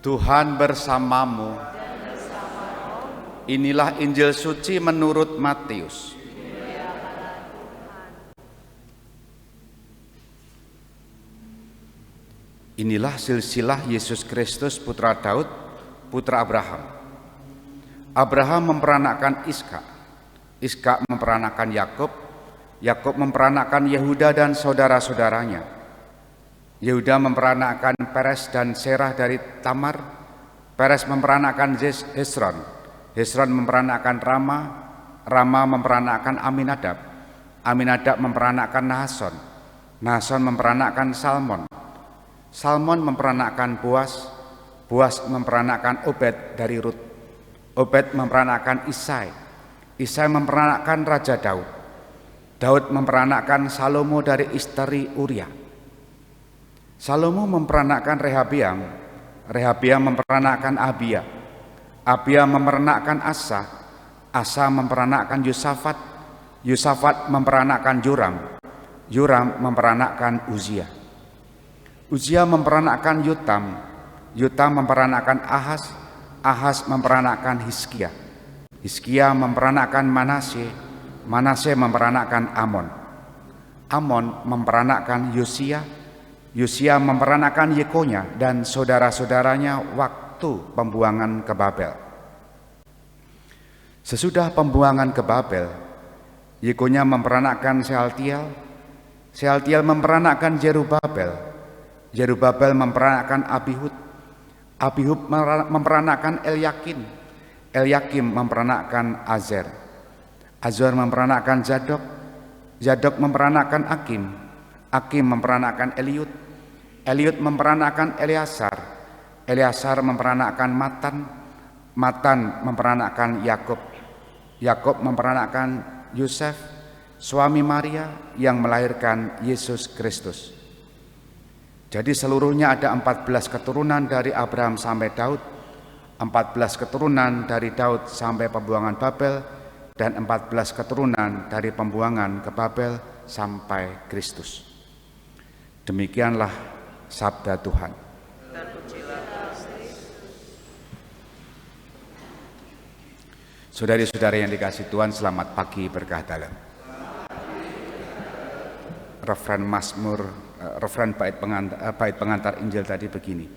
Tuhan bersamamu. Inilah Injil suci menurut Matius. Inilah silsilah Yesus Kristus putra Daud, putra Abraham. Abraham memperanakkan Ishak, Ishak memperanakkan Yakub, Yakub memperanakkan Yehuda dan saudara-saudaranya. Yehuda memperanakkan Peres dan Serah dari Tamar, Peres memperanakkan Hesron, Hesron memperanakkan Rama, Rama memperanakkan Aminadab, Aminadab memperanakkan Nahason, Nahason memperanakkan Salmon, Salmon memperanakkan Boas, Boas memperanakkan Obed dari Rut, Obed memperanakkan Isai, Isai memperanakkan Raja Daud, Daud memperanakkan Salomo dari istri Uria. Salomo memperanakkan Rehabiam, Rehabiam memperanakkan Abia, Abia memperanakkan Asa, Asa memperanakkan Yosafat, Yosafat memperanakkan Joram, Joram memperanakkan Uzia, Uzia memperanakkan Yotam, Yotam memperanakkan Ahaz, Ahaz memperanakkan Hizkia, Hizkia memperanakkan Manasye, Manasye memperanakkan Amon, Amon memperanakkan Yosia, Yosia memperanakkan Yekonya dan saudara-saudaranya waktu pembuangan ke Babel. Sesudah pembuangan ke Babel, Yekonya memperanakkan Sealtiel, Sealtiel memperanakkan Jerubabel, Jerubabel memperanakkan Abihud, Abihud memperanakkan Elyakin, Elyakim memperanakkan Azer, Azer memperanakkan Zadok, Zadok memperanakkan Akim, Akim memperanakkan Eliud, Eliud memperanakkan Eleasar, Eleasar memperanakkan Matan, Matan memperanakkan Yakub, Yakub memperanakkan Yosef, suami Maria yang melahirkan Yesus Kristus. Jadi seluruhnya ada 14 keturunan dari Abraham sampai Daud, 14 keturunan dari Daud sampai pembuangan Babel, dan 14 keturunan dari pembuangan ke Babel sampai Kristus. Demikianlah sabda Tuhan. Saudari-saudari yang dikasihi Tuhan, selamat pagi berkah dalam. Refren Mazmur, refren bait pengantar Injil tadi begini.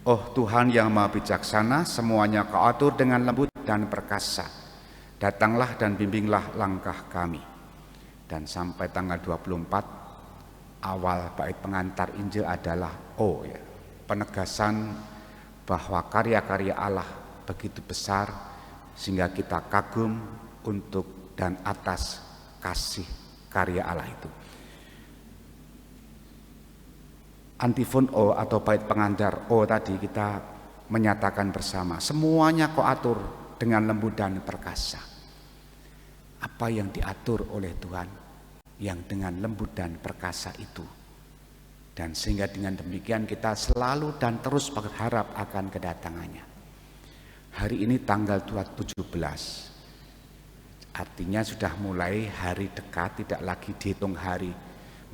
Oh Tuhan yang Maha Bijaksana, semuanya Kau atur dengan lembut dan perkasa. Datanglah dan bimbinglah langkah kami. Dan sampai tanggal 24 awal bait pengantar Injil adalah penegasan bahwa karya-karya Allah begitu besar sehingga kita kagum untuk dan atas kasih karya Allah itu. Antifon O atau bait pengantar O tadi kita menyatakan bersama, semuanya Kau atur dengan lembut dan perkasa. Apa yang diatur oleh Tuhan yang dengan lembut dan perkasa itu, dan sehingga dengan demikian kita selalu dan terus berharap akan kedatangannya. Hari ini tanggal 17, artinya sudah mulai hari dekat, tidak lagi dihitung hari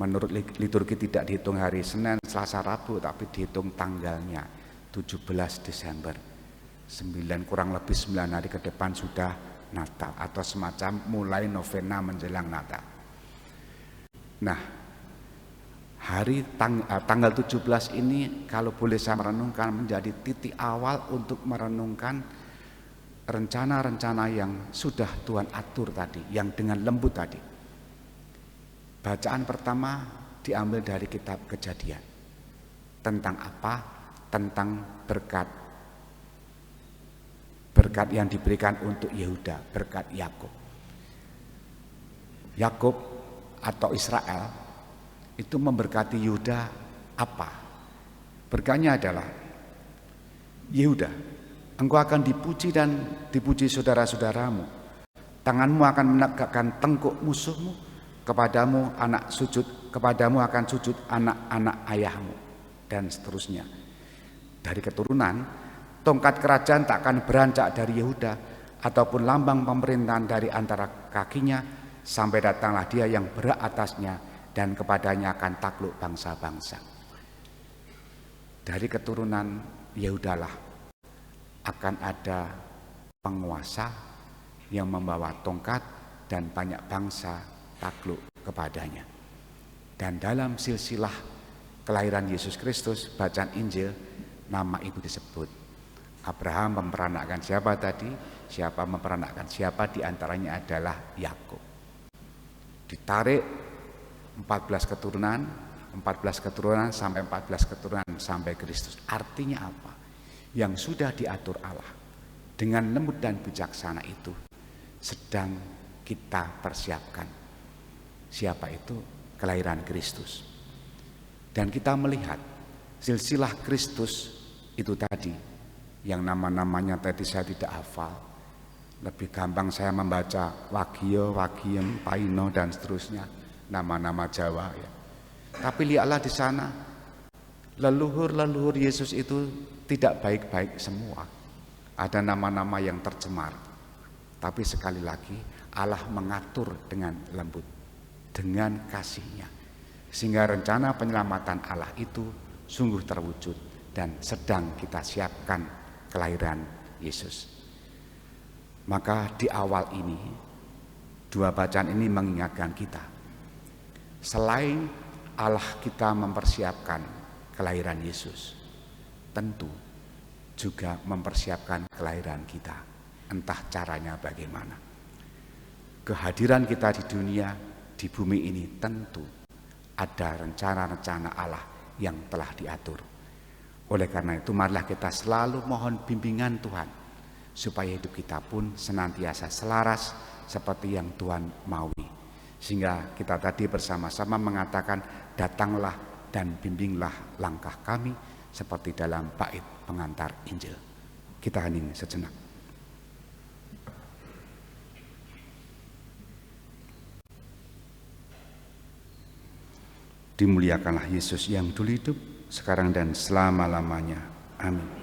menurut liturgi, tidak dihitung hari Senin, Selasa, Rabu, tapi dihitung tanggalnya 17 Desember. 9 kurang lebih 9 hari ke depan sudah Natal atau semacam mulai novena menjelang Natal. Nah, hari tanggal 17 ini kalau boleh saya merenungkan menjadi titik awal untuk merenungkan rencana-rencana yang sudah Tuhan atur tadi, yang dengan lembut tadi. Bacaan pertama diambil dari kitab Kejadian. Tentang apa? Tentang berkat. Berkat yang diberikan untuk Yehuda, berkat Yakub. Yakub atau Israel itu memberkati Yehuda apa? Berkatnya adalah, Yehuda, engkau akan dipuji dan dipuji saudara-saudaramu. Tanganmu akan menegakkan tengkuk musuhmu, kepadamu akan sujud anak-anak ayahmu, dan seterusnya. Dari keturunan, tongkat kerajaan tak akan beranjak dari Yehuda, ataupun lambang pemerintahan dari antara kakinya, sampai datanglah Dia yang berhak atasnya, dan kepadanya akan takluk bangsa-bangsa. Dari keturunan ya udahlah, akan ada penguasa yang membawa tongkat dan banyak bangsa takluk kepadanya. Dan dalam silsilah kelahiran Yesus Kristus, bacaan Injil, nama itu disebut. Abraham memperanakkan siapa tadi? Siapa memperanakkan siapa? Di antaranya adalah Yakub. Ditarik 14 keturunan sampai 14 keturunan sampai Kristus. Artinya apa? Yang sudah diatur Allah dengan lembut dan bijaksana itu sedang kita persiapkan. Siapa itu? Kelahiran Kristus. Dan kita melihat silsilah Kristus itu tadi, yang nama-namanya tadi saya tidak hafal. Lebih gampang saya membaca Wagio, Wagiem, Paino dan seterusnya, nama-nama Jawa ya. Tapi lihatlah di sana, leluhur-leluhur Yesus itu tidak baik-baik semua. Ada nama-nama yang tercemar. Tapi sekali lagi Allah mengatur dengan lembut, dengan kasih-Nya, sehingga rencana penyelamatan Allah itu sungguh terwujud dan sedang kita siapkan kelahiran Yesus. Maka di awal ini, dua bacaan ini mengingatkan kita, selain Allah kita mempersiapkan kelahiran Yesus, tentu juga mempersiapkan kelahiran kita, entah caranya bagaimana. Kehadiran kita di dunia, di bumi ini tentu ada rencana-rencana Allah yang telah diatur. Oleh karena itu marilah kita selalu mohon bimbingan Tuhan, supaya hidup kita pun senantiasa selaras seperti yang Tuhan maui. Sehingga kita tadi bersama-sama mengatakan, datanglah dan bimbinglah langkah kami, seperti dalam bait pengantar Injil. Kita hening sejenak. Dimuliakanlah Yesus yang dulu hidup, sekarang dan selama-lamanya. Amin.